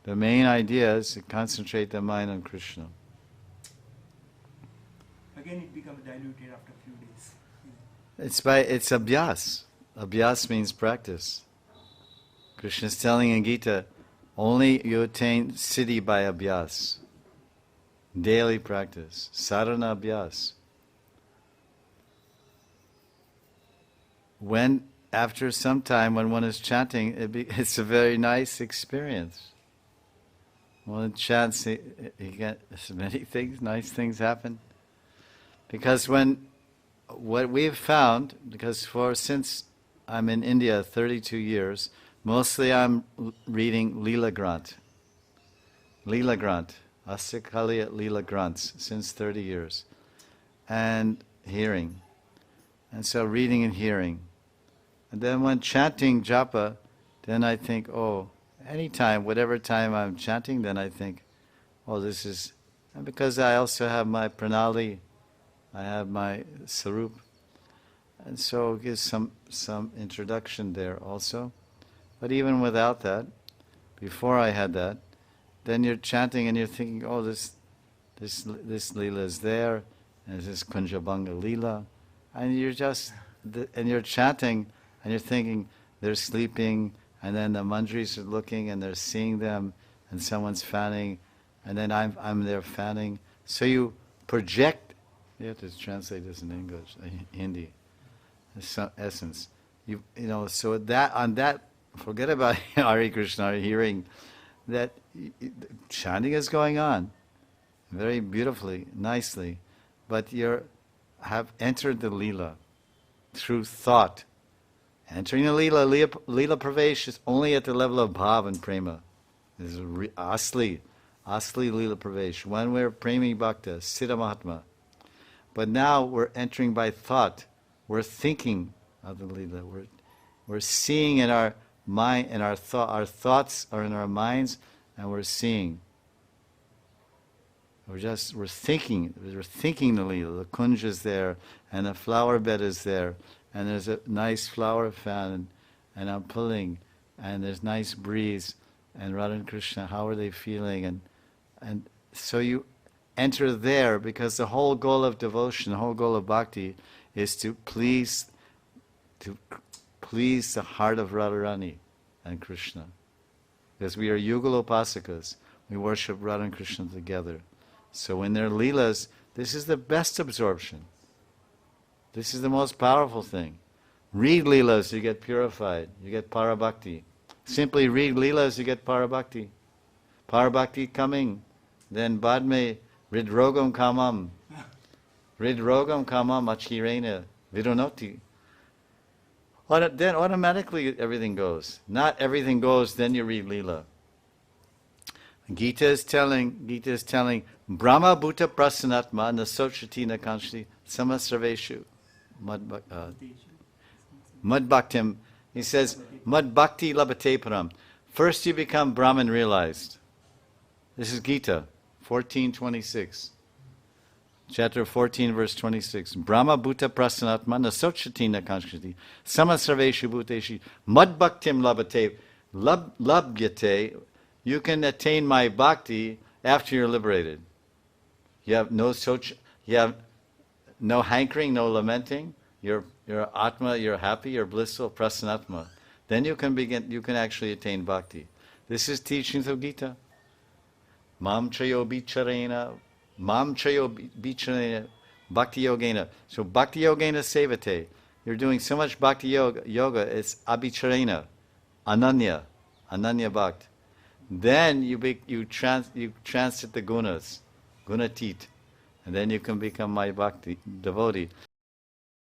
The main idea is to concentrate the mind on Krishna. Again it becomes diluted after a few days. It's abhyas. Abhyas means practice. Krishna is telling in Gita, only you attain siddhi by abhyas. Daily practice. Sadhana abhyas. When, after some time, when one is chanting, it's a very nice experience. When one chants, you get many things, nice things happen. Because what we've found, since I'm in India 32 years, mostly I'm reading Leela Granth. Leela Granth. Asikaliya Leela Granths since 30 years. And hearing. And so reading and hearing. And then when chanting japa, then I think, anytime, whatever time I'm chanting, then I think, this is... And because I also have my pranali, I have my sarup, and so it gives some introduction there also. But even without that, before I had that, then you're chanting and you're thinking, this lila is there, and this is Kunjabanga lila, and you're chanting and you're thinking they're sleeping, and then the manjaris are looking and they're seeing them, and someone's fanning, and then I'm there fanning. So you project. You have to translate this in English, Hindi. Some essence. So that on that, forget about Hare Krishna, hearing that chanting is going on very beautifully, nicely, but you have entered the Leela through thought. Entering the Leela Pravesh is only at the level of Bhav and Prema. This is Asli Leela Pravesh. When we're Premi Bhakta, Siddha Mahatma. But now we're entering by thought. We're thinking of the Leela. We're seeing in our mind, and our thoughts are in our minds, and we're seeing. We're thinking the Leela. The kunj is there, and the flower bed is there, and there's a nice flower fan, and I'm pulling, and there's nice breeze, and Radha and Krishna, how are they feeling? And so you enter there, because the whole goal of devotion, the whole goal of bhakti is to please the heart of Radharani and Krishna. Because we are Yugalopasakas, we worship Radha and Krishna together. So when they're leelas, this is the best absorption. This is the most powerful thing. Read leelas, you get purified, you get parabhakti. Simply read leelas, you get parabhakti. Parabhakti coming, then badme ridrogam kamam. Ridrogam kamam achirena vidonoti. Then automatically everything goes. Not everything goes, then you read Leela. Gita is telling Brahma Bhuta Prasanatma Nasochati Nakanshti Samasraveshu Mad Bhaktim. He says, Mad Bhakti Labhate Param. First you become Brahman realized. This is Gita 14:26. Chapter 14, verse 26. Brahma Bhuta Prasanatma Nasochati Nakanshti Samasraveshu Bhuteshi Mad Bhaktim Labhyate. You can attain my bhakti after you're liberated. You have no hankering, no lamenting. You're atma, you're happy, you're blissful, prasanatma. Then you can actually attain bhakti. This is teachings of Gita. Mam chayo bicharena bhakti yogena. So bhakti yogena sevate. You're doing so much bhakti yoga, it's abhicharena, ananya bhakt. Then you transit the gunas, gunatit, and then you can become my bhakti devotee.